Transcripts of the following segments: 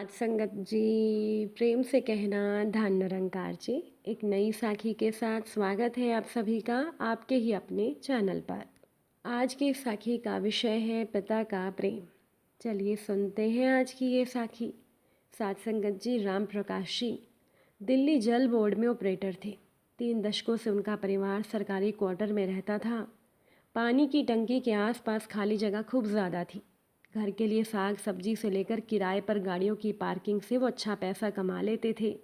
साथ संगत जी, प्रेम से कहना धन निरंकार जी। एक नई साखी के साथ स्वागत है आप सभी का आपके ही अपने चैनल पर। आज की साखी का विषय है पिता का प्रेम। चलिए सुनते हैं आज की ये साखी। साथ संगत जी, राम प्रकाश जी दिल्ली जल बोर्ड में ऑपरेटर थे। 3 दशकों से उनका परिवार सरकारी क्वार्टर में रहता था। पानी की टंकी के आसपास खाली जगह खूब ज़्यादा थी। घर के लिए साग सब्जी से लेकर किराए पर गाड़ियों की पार्किंग से वो अच्छा पैसा कमा लेते थे।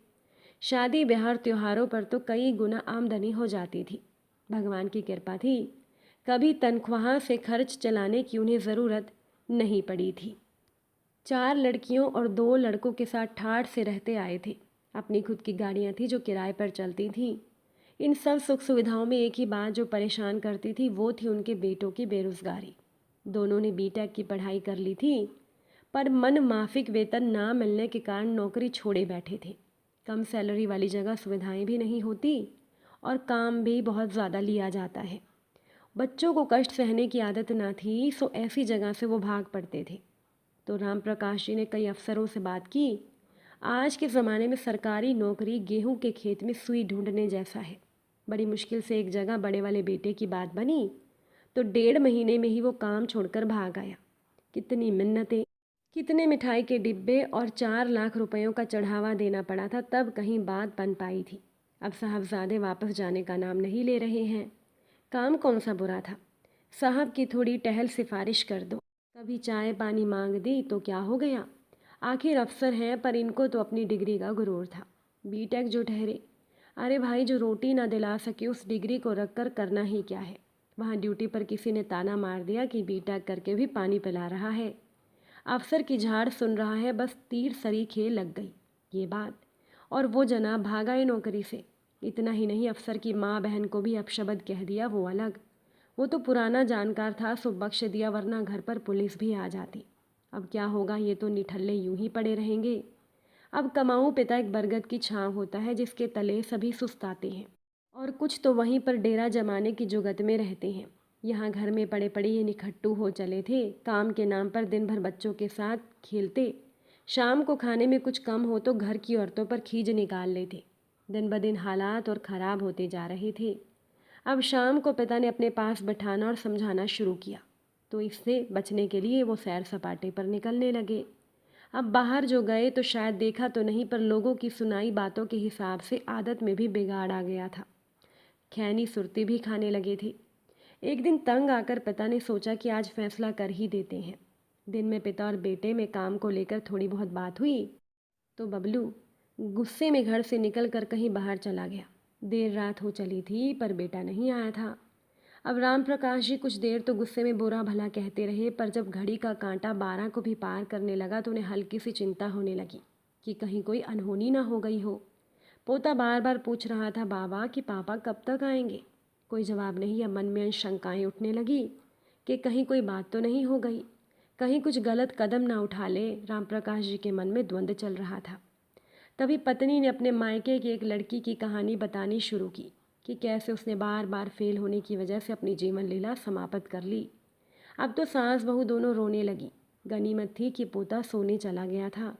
शादी ब्याह और त्योहारों पर तो कई गुना आमदनी हो जाती थी। भगवान की कृपा थी, कभी तनख्वाह से खर्च चलाने की उन्हें ज़रूरत नहीं पड़ी थी। 4 लड़कियों और 2 लड़कों के साथ ठाठ से रहते आए थे। अपनी खुद की गाड़ियाँ थी जो किराए पर चलती थीं। इन सब सुख सुविधाओं में एक ही बात जो परेशान करती थी वो थी उनके बेटों की बेरोज़गारी। दोनों ने बीटेक की पढ़ाई कर ली थी, पर मन माफिक वेतन ना मिलने के कारण नौकरी छोड़े बैठे थे। कम सैलरी वाली जगह सुविधाएं भी नहीं होती और काम भी बहुत ज़्यादा लिया जाता है। बच्चों को कष्ट सहने की आदत ना थी, सो ऐसी जगह से वो भाग पड़ते थे। तो राम प्रकाश जी ने कई अफसरों से बात की। आज के ज़माने में सरकारी नौकरी गेहूं के खेत में सुई ढूंढने जैसा है। बड़ी मुश्किल से एक जगह बड़े वाले बेटे की बात बनी, तो 1.5 महीने में ही वो काम छोड़कर भाग आया। कितनी मिन्नतें, कितने मिठाई के डिब्बे और 4 लाख रुपयों का चढ़ावा देना पड़ा था, तब कहीं बात बन पाई थी। अब साहबजादे वापस जाने का नाम नहीं ले रहे हैं। काम कौन सा बुरा था, साहब की थोड़ी टहल सिफारिश कर दो, कभी चाय पानी मांग दी तो क्या हो गया। आखिर अफसर हैं, पर इनको तो अपनी डिग्री का गुरूर था। बीटेक जो ठहरे, अरे भाई, जो रोटी ना दिला सके उस डिग्री को रख कर करना ही क्या है। वहाँ ड्यूटी पर किसी ने ताना मार दिया कि बीटेक करके भी पानी पिला रहा है। अफसर की झाड़ सुन रहा है, बस तीर सरीखे लग गई ये बात। और वो जनाब भागा है नौकरी से। इतना ही नहीं, अफसर की माँ बहन को भी अपशब्द कह दिया, वो अलग। वो तो पुराना जानकार था, सो बख्श दिया, वरना घर पर पुलिस भी आ जाती। अब क्या होगा, ये तो निठल्ले यूं ही पड़े रहेंगे। अब कमाऊँ पिता एक बरगद की छाँव होता है जिसके तले सभी सुस्ताते हैं, और कुछ तो वहीं पर डेरा जमाने की जुगत में रहते हैं। यहाँ घर में पड़े पड़े ये निखट्टू हो चले थे। काम के नाम पर दिन भर बच्चों के साथ खेलते, शाम को खाने में कुछ कम हो तो घर की औरतों पर खींच निकाल लेते। दिन ब दिन हालात और ख़राब होते जा रहे थे। अब शाम को पिता ने अपने पास बैठाना और समझाना शुरू किया, तो इससे बचने के लिए वो सैर सपाटे पर निकलने लगे। अब बाहर जो गए तो शायद देखा तो नहीं, पर लोगों की सुनाई बातों के हिसाब से आदत में भी बिगाड़ आ गया था। खैनी सुरती भी खाने लगे थे। एक दिन तंग आकर पिता ने सोचा कि आज फैसला कर ही देते हैं। दिन में पिता और बेटे में काम को लेकर थोड़ी बहुत बात हुई, तो बबलू गुस्से में घर से निकल कर कहीं बाहर चला गया। देर रात हो चली थी, पर बेटा नहीं आया था। अब राम प्रकाश जी कुछ देर तो गुस्से में बुरा भला कहते रहे, पर जब घड़ी का कांटा 12 को भी पार करने लगा तो उन्हें हल्की सी चिंता होने लगी कि कहीं कोई अनहोनी ना हो गई हो। पोता बार बार पूछ रहा था, बाबा कि पापा कब तक आएंगे। कोई जवाब नहीं। अब मन में शंकाएं उठने लगी कि कहीं कोई बात तो नहीं हो गई, कहीं कुछ गलत कदम ना उठा ले। राम प्रकाश जी के मन में द्वंद्व चल रहा था। तभी पत्नी ने अपने मायके की एक लड़की की कहानी बतानी शुरू की कि कैसे उसने बार बार फेल होने की वजह से अपनी जीवन लीला समाप्त कर ली। अब तो सास बहू दोनों रोने लगी। गनीमत थी कि पोता सोने चला गया था।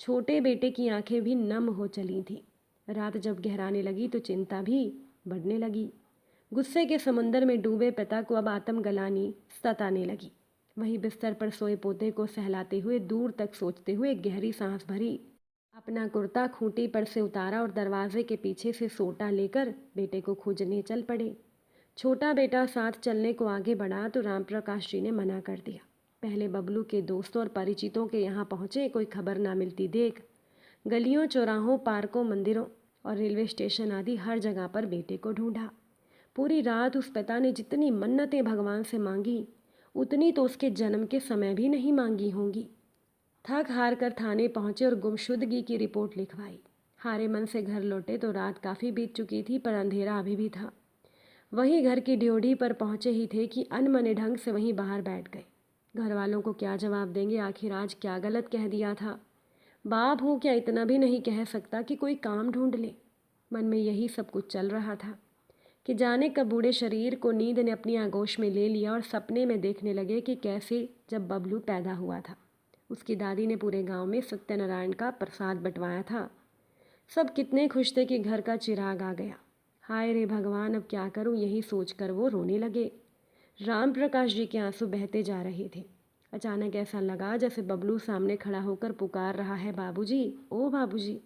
छोटे बेटे की आंखें भी नम हो चली थीं। रात जब गहराने लगी तो चिंता भी बढ़ने लगी। गुस्से के समंदर में डूबे पिता को अब आत्मग्लानि सताने लगी। वहीं बिस्तर पर सोए पोते को सहलाते हुए, दूर तक सोचते हुए गहरी सांस भरी, अपना कुर्ता खूंटी पर से उतारा और दरवाजे के पीछे से सोटा लेकर बेटे को खोजने चल पड़े। छोटा बेटा साथ चलने को आगे बढ़ा तो राम प्रकाश जी ने मना कर दिया। पहले बबलू के दोस्तों और परिचितों के यहाँ पहुँचे, कोई खबर ना मिलती देख गलियों चौराहों पार्कों मंदिरों और रेलवे स्टेशन आदि हर जगह पर बेटे को ढूंढा। पूरी रात उस पिता ने जितनी मन्नतें भगवान से मांगी, उतनी तो उसके जन्म के समय भी नहीं मांगी होंगी। थक हार कर थाने पहुंचे और गुमशुदगी की रिपोर्ट लिखवाई। हारे मन से घर लौटे तो रात काफ़ी बीत चुकी थी, पर अंधेरा अभी भी था। वही घर की ड्योढ़ी पर पहुंचे ही थे कि अनमने ढंग से वहीं बाहर बैठ गए। घर वालों को क्या जवाब देंगे, आखिर आज क्या गलत कह दिया था। बाप हूँ, क्या इतना भी नहीं कह सकता कि कोई काम ढूंढ ले। मन में यही सब कुछ चल रहा था कि जाने कब बूढ़े शरीर को नींद ने अपनी आगोश में ले लिया और सपने में देखने लगे कि कैसे जब बबलू पैदा हुआ था। उसकी दादी ने पूरे गांव में सत्यनारायण का प्रसाद बंटवाया था। सब कितने खुश थे कि घर का चिराग आ गया। हाय रे भगवान, अब क्या करूं, यही सोचकर वो रोने लगे। राम प्रकाश जी के आंसू बहते जा रहे थे। अचानक ऐसा लगा जैसे बबलू सामने खड़ा होकर पुकार रहा है, बाबूजी, ओ बाबूजी।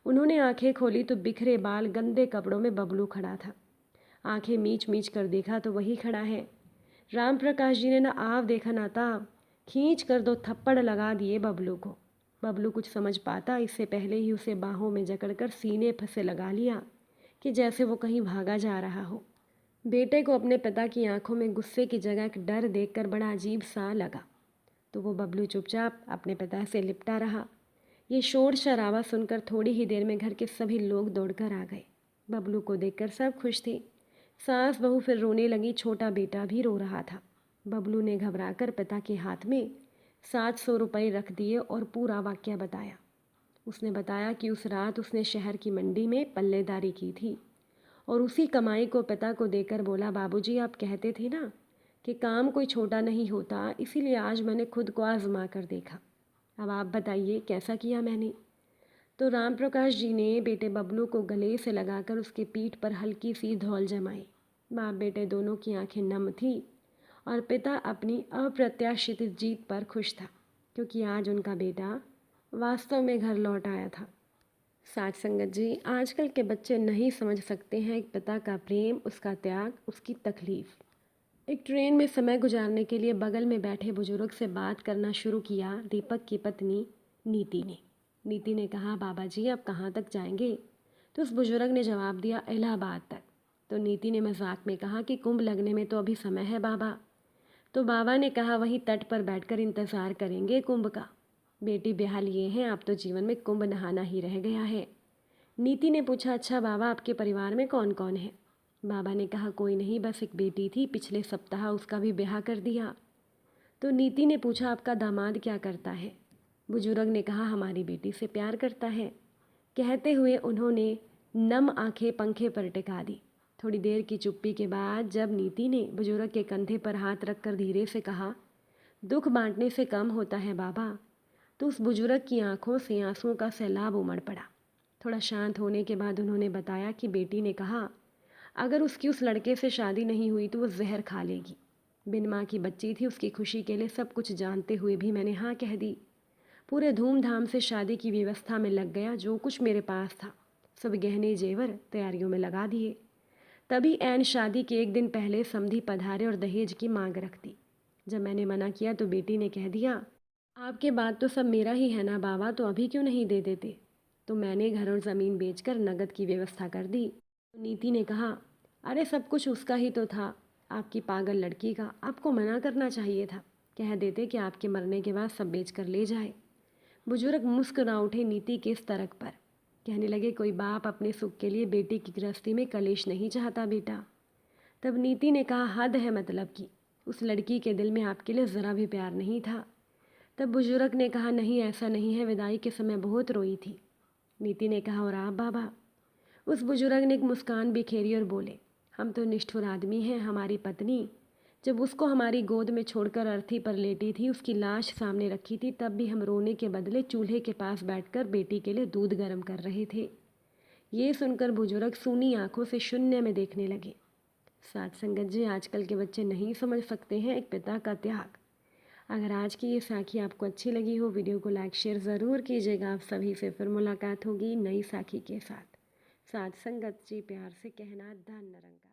उन्होंने आंखें खोली तो बिखरे बाल, गंदे कपड़ों में बबलू खड़ा था। आंखें मीच मीच कर देखा तो वही खड़ा है। राम प्रकाश जी ने ना आव देखा ना ताव, खींच कर 2 थप्पड़ लगा दिए बबलू को। बबलू कुछ समझ पाता इससे पहले ही उसे बाहों में जकड़कर सीने से लगा लिया कि जैसे वो कहीं भागा जा रहा हो। बेटे को अपने पिता की आंखों में गुस्से की जगह एक डर देखकर बड़ा अजीब सा लगा, तो वो बबलू चुपचाप अपने पिता से लिपटा रहा। ये शोर शराबा सुनकर थोड़ी ही देर में घर के सभी लोग दौड़कर आ गए। बबलू को देखकर सब खुश थे। सास बहू फिर रोने लगी, छोटा बेटा भी रो रहा था। बबलू ने घबराकर पिता के हाथ में 700 रुपये रख दिए और पूरा वाकया बताया। उसने बताया कि उस रात उसने शहर की मंडी में पल्लेदारी की थी और उसी कमाई को पिता को देकर बोला, बाबूजी आप कहते थे ना कि काम कोई छोटा नहीं होता, इसीलिए आज मैंने खुद को आजमा कर देखा। अब आप बताइए कैसा किया मैंने। तो राम प्रकाश जी ने बेटे बबलू को गले से लगाकर उसके पीठ पर हल्की सी धौल जमाई। बाप बेटे दोनों की आंखें नम थी और पिता अपनी अप्रत्याशित जीत पर खुश था, क्योंकि आज उनका बेटा वास्तव में घर लौट आया था। साथ संगत जी, आजकल के बच्चे नहीं समझ सकते हैं एक पिता का प्रेम, उसका त्याग, उसकी तकलीफ़। एक ट्रेन में समय गुजारने के लिए बगल में बैठे बुजुर्ग से बात करना शुरू किया दीपक की पत्नी नीति ने। नीति ने कहा, बाबा जी अब कहाँ तक जाएंगे? तो उस बुजुर्ग ने जवाब दिया, इलाहाबाद तक। तो नीति ने मजाक में कहा कि कुंभ लगने में तो अभी समय है बाबा। तो बाबा ने कहा, वहीं तट पर बैठकर इंतज़ार करेंगे कुंभ का। बेटी बेहाल ये हैं, अब तो जीवन में कुंभ नहाना ही रह गया है। नीति ने पूछा, अच्छा बाबा आपके परिवार में कौन कौन है? बाबा ने कहा, कोई नहीं, बस एक बेटी थी, पिछले सप्ताह उसका भी ब्याह कर दिया। तो नीति ने पूछा, आपका दामाद क्या करता है? बुजुर्ग ने कहा, हमारी बेटी से प्यार करता है। कहते हुए उन्होंने नम आंखें पंखे पर टिका दी। थोड़ी देर की चुप्पी के बाद जब नीति ने बुजुर्ग के कंधे पर हाथ रखकर धीरे से कहा, दुख बांटने से कम होता है बाबा, तो उस बुजुर्ग की आंखों से आंसुओं का सैलाब उमड़ पड़ा। थोड़ा शांत होने के बाद उन्होंने बताया कि बेटी ने कहा, अगर उसकी उस लड़के से शादी नहीं हुई तो वो जहर खा लेगी। बिन माँ की बच्ची थी, उसकी खुशी के लिए सब कुछ जानते हुए भी मैंने हाँ कह दी। पूरे धूमधाम से शादी की व्यवस्था में लग गया, जो कुछ मेरे पास था सब गहने जेवर तैयारियों में लगा दिए। तभी ऐन शादी के एक दिन पहले समधी पधारे और दहेज की मांग रख दी। जब मैंने मना किया तो बेटी ने कह दिया, आपके बाद तो सब मेरा ही है ना बाबा, तो अभी क्यों नहीं दे देते? तो मैंने घर और ज़मीन बेचकर नगद की व्यवस्था कर दी। तो नीति ने कहा, अरे सब कुछ उसका ही तो था, आपकी पागल लड़की का, आपको मना करना चाहिए था, कह देते कि आपके मरने के बाद सब बेच कर ले जाए। बुजुर्ग मुस्कुरा उठे नीति के इस तर्क पर। कहने लगे, कोई बाप अपने सुख के लिए बेटी की गृहस्थी में कलेश नहीं चाहता बेटा। तब नीति ने कहा, हद है, मतलब कि उस लड़की के दिल में आपके लिए ज़रा भी प्यार नहीं था। तब बुजुर्ग ने कहा, नहीं ऐसा नहीं है, विदाई के समय बहुत रोई थी। नीति ने कहा, और आप बाबा? उस बुजुर्ग ने एक मुस्कान बिखेरी और बोले, हम तो निष्ठुर आदमी हैं। हमारी पत्नी जब उसको हमारी गोद में छोड़कर अर्थी पर लेटी थी, उसकी लाश सामने रखी थी, तब भी हम रोने के बदले चूल्हे के पास बैठकर बेटी के लिए दूध गर्म कर रहे थे। ये सुनकर बुजुर्ग सूनी आंखों से शून्य में देखने लगे। साथ संगत जी, आजकल के बच्चे नहीं समझ सकते हैं एक पिता का त्याग। अगर आज की ये साखी आपको अच्छी लगी हो, वीडियो को लाइक शेयर ज़रूर कीजिएगा। आप सभी से फिर मुलाकात होगी नई साखी के साथ। साथ संगत जी, प्यार से कहना, धन निरंकार।